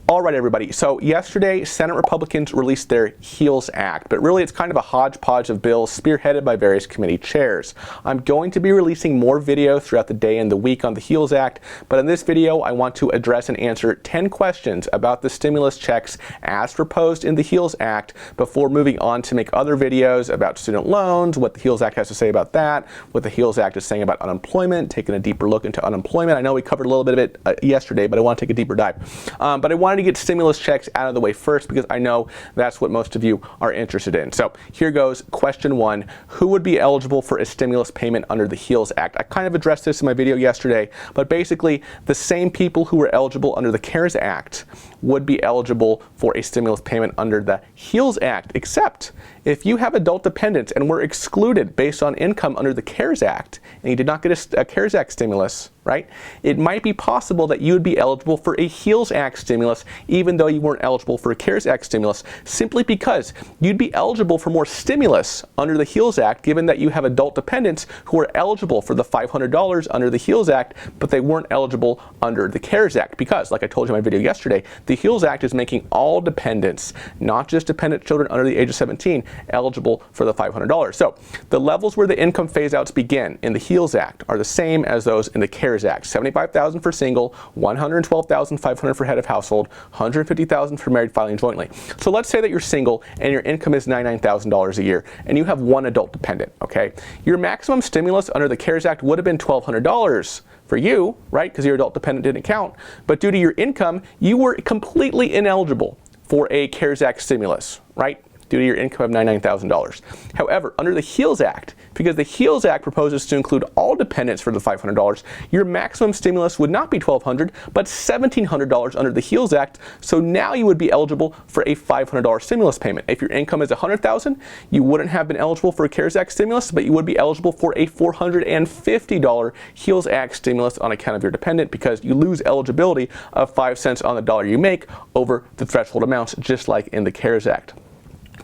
All right, everybody. So yesterday, Senate Republicans released their HEALS Act, but really it's kind of a hodgepodge of bills spearheaded by various committee chairs. I'm going to be releasing more videos throughout the day and the week on the HEALS Act, but in this video, I want to address and answer 10 questions about the stimulus checks as proposed in the HEALS Act before moving on to make other videos about student loans, what the HEALS Act has to say about that, what the HEALS Act is saying about unemployment, taking a deeper look into unemployment. I know we covered a little bit of it yesterday, but I want to take a deeper dive. But I wanted to get stimulus checks out of the way first because I know that's what most of you are interested in. So here goes question 1. Who would be eligible for a stimulus payment under the HEALS Act? I kind of addressed this in my video yesterday, but basically the same people who were eligible under the CARES Act would be eligible for a stimulus payment under the HEALS Act, except if you have adult dependents and were excluded based on income under the CARES Act and you did not get a CARES Act stimulus, right? It might be possible that you would be eligible for a HEALS Act stimulus even though you weren't eligible for a CARES Act stimulus, simply because you'd be eligible for more stimulus under the HEALS Act given that you have adult dependents who are eligible for the $500 under the HEALS Act, but they weren't eligible under the CARES Act because, like I told you in my video yesterday, the HEALS Act is making all dependents, not just dependent children under the age of 17, eligible for the $500. So the levels where the income phase-outs begin in the HEALS Act are the same as those in the CARES Act. $75,000 for single, $112,500 for head of household, $150,000 for married filing jointly. So let's say that you're single and your income is $99,000 a year and you have one adult dependent, okay? Your maximum stimulus under the CARES Act would have been $1,200 for you, right? Because your adult dependent didn't count. But due to your income, you were completely ineligible for a CARES Act stimulus, right? Due to your income of $99,000. However, under the HEALS Act, because the HEALS Act proposes to include all dependents for the $500, your maximum stimulus would not be $1,200, but $1,700 under the HEALS Act. So now you would be eligible for a $500 stimulus payment. If your income is $100,000, you wouldn't have been eligible for a CARES Act stimulus, but you would be eligible for a $450 HEALS Act stimulus on account of your dependent because you lose eligibility of 5 cents on the dollar you make over the threshold amounts, just like in the CARES Act.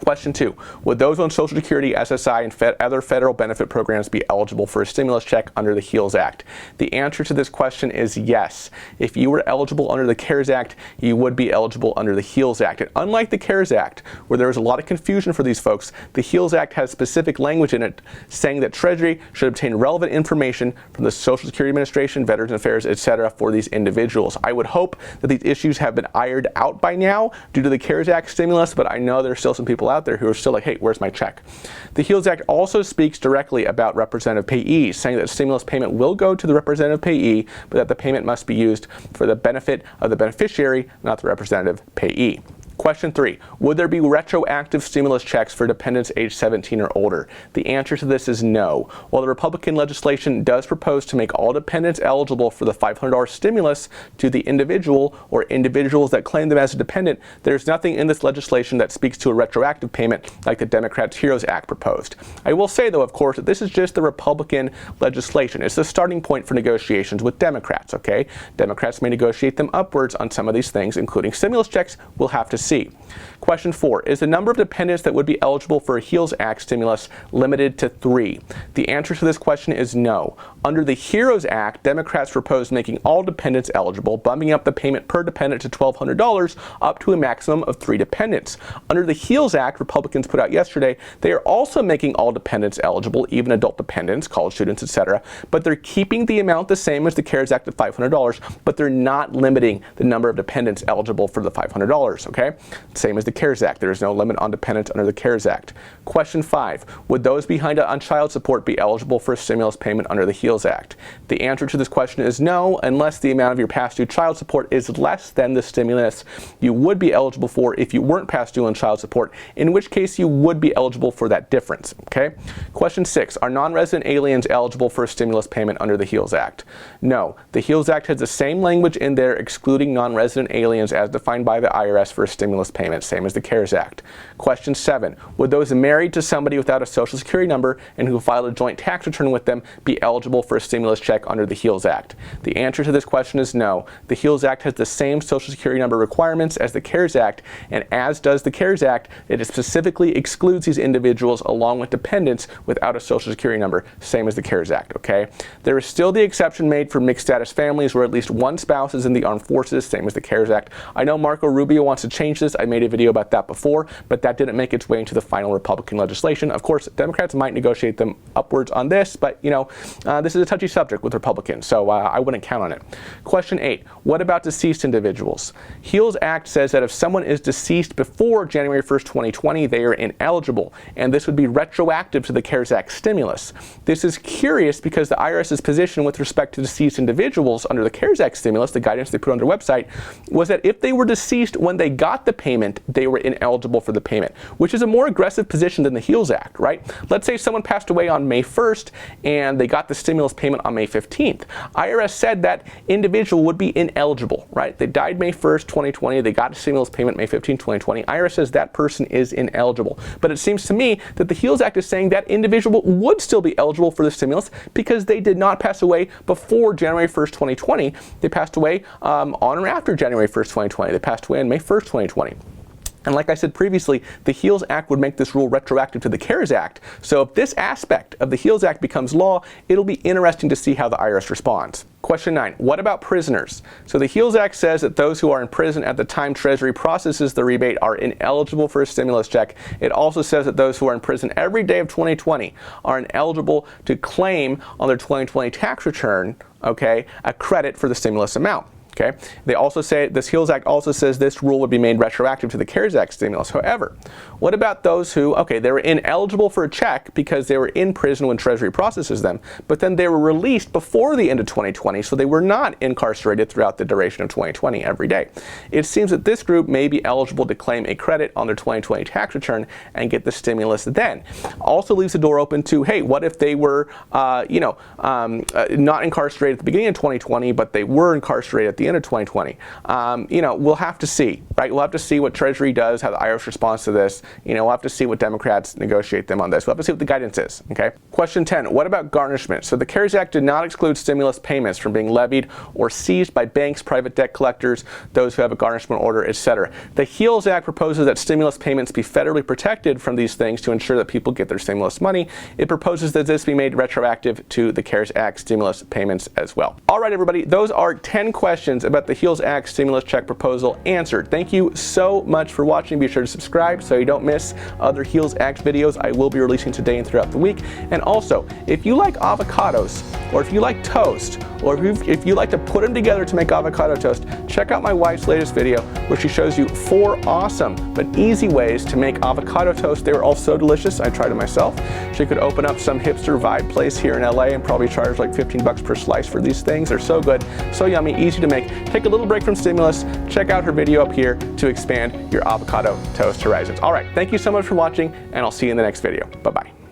Question 2, would those on Social Security, SSI, and other federal benefit programs be eligible for a stimulus check under the HEALS Act? The answer to this question is yes. If you were eligible under the CARES Act, you would be eligible under the HEALS Act. And unlike the CARES Act, where there was a lot of confusion for these folks, the HEALS Act has specific language in it saying that Treasury should obtain relevant information from the Social Security Administration, Veterans Affairs, etc. for these individuals. I would hope that these issues have been ironed out by now due to the CARES Act stimulus, but I know there's still some people out there who are still like, hey, where's my check? The HEALS Act also speaks directly about representative payees, saying that stimulus payment will go to the representative payee, but that the payment must be used for the benefit of the beneficiary, not the representative payee. Question 3, would there be retroactive stimulus checks for dependents age 17 or older? The answer to this is no. While the Republican legislation does propose to make all dependents eligible for the $500 stimulus to the individual or individuals that claim them as a dependent, there's nothing in this legislation that speaks to a retroactive payment like the Democrats' HEROES Act proposed. I will say, though, of course, that this is just the Republican legislation. It's the starting point for negotiations with Democrats, okay? Democrats may negotiate them upwards on some of these things, including stimulus checks. We'll have to see. Question 4, is the number of dependents that would be eligible for a HEALS Act stimulus limited to 3? The answer to this question is no. Under the HEROES Act, Democrats proposed making all dependents eligible, bumping up the payment per dependent to $1,200 up to a maximum of 3 dependents. Under the HEALS Act, Republicans put out yesterday, they are also making all dependents eligible, even adult dependents, college students, etc., but they're keeping the amount the same as the CARES Act of $500, but they're not limiting the number of dependents eligible for the $500, okay? Same as the CARES Act. There is no limit on dependents under the CARES Act. Question 5, would those behind on child support be eligible for a stimulus payment under the HEALS Act? The answer to this question is no, unless the amount of your past due child support is less than the stimulus you would be eligible for if you weren't past due on child support, in which case you would be eligible for that difference, okay? Question 6, are non-resident aliens eligible for a stimulus payment under the HEALS Act? No, the HEALS Act has the same language in there excluding non-resident aliens as defined by the IRS for a stimulus payment, same as the CARES Act. Question 7, would those married to somebody without a Social Security number and who filed a joint tax return with them be eligible for a stimulus check under the HEALS Act? The answer to this question is no. The HEALS Act has the same Social Security number requirements as the CARES Act, and as does the CARES Act, it specifically excludes these individuals along with dependents without a Social Security number, same as the CARES Act, okay? There is still the exception made for mixed status families where at least one spouse is in the armed forces, same as the CARES Act. I know Marco Rubio wants to change this. I made a video about that before, but that didn't make its way into the final Republican legislation. Of course, Democrats might negotiate them upwards on this, but you know, this is a touchy subject with Republicans, so I wouldn't count on it. Question 8, what about deceased individuals? HEALS Act says that if someone is deceased before January 1st, 2020, they are ineligible, and this would be retroactive to the CARES Act stimulus. This is curious because the IRS's position with respect to deceased individuals under the CARES Act stimulus, the guidance they put on their website, was that if they were deceased when they got the payment, they were ineligible for the payment, which is a more aggressive position than the HEALS Act, right? Let's say someone passed away on May 1st and they got the stimulus payment on May 15th. IRS said that individual would be ineligible, right? They died May 1st, 2020, they got a stimulus payment May 15th, 2020. IRS says that person is ineligible. But it seems to me that the HEALS Act is saying that individual would still be eligible for the stimulus because they did not pass away before January 1st, 2020. They passed away on or after January 1st, 2020. They passed away on May 1st, 2020. And like I said previously, the HEALS Act would make this rule retroactive to the CARES Act. So if this aspect of the HEALS Act becomes law, it'll be interesting to see how the IRS responds. Question 9, what about prisoners? So the HEALS Act says that those who are in prison at the time Treasury processes the rebate are ineligible for a stimulus check. It also says that those who are in prison every day of 2020 are ineligible to claim on their 2020 tax return, okay, a credit for the stimulus amount. Okay. They also say, this HEALS Act also says this rule would be made retroactive to the CARES Act stimulus. However, what about those who, okay, they were ineligible for a check because they were in prison when Treasury processes them, but then they were released before the end of 2020, so they were not incarcerated throughout the duration of 2020 every day. It seems that this group may be eligible to claim a credit on their 2020 tax return and get the stimulus then. Also leaves the door open to, hey, what if they were, not incarcerated at the beginning of 2020, but they were incarcerated at the end of 2020. We'll have to see, right? We'll have to see what Treasury does, how the IRS responds to this. We'll have to see what Democrats negotiate them on this. We'll have to see what the guidance is, okay? Question 10, what about garnishment? So the CARES Act did not exclude stimulus payments from being levied or seized by banks, private debt collectors, those who have a garnishment order, etc. The HEALS Act proposes that stimulus payments be federally protected from these things to ensure that people get their stimulus money. It proposes that this be made retroactive to the CARES Act stimulus payments as well. All right, everybody, those are 10 questions about the HEALS Act stimulus check proposal answered. Thank you so much for watching. Be sure to subscribe so you don't miss other HEALS Act videos I will be releasing today and throughout the week. And also, if you like avocados, or if you like toast, or if you like to put them together to make avocado toast, check out my wife's latest video where she shows you 4 awesome but easy ways to make avocado toast. They were all so delicious, I tried it myself. She could open up some hipster vibe place here in LA and probably charge like 15 bucks per slice for these things. They're so good, so yummy, easy to make. Take a little break from stimulus, check out her video up here to expand your avocado toast horizons. All right, thank you so much for watching, and I'll see you in the next video. Bye-bye.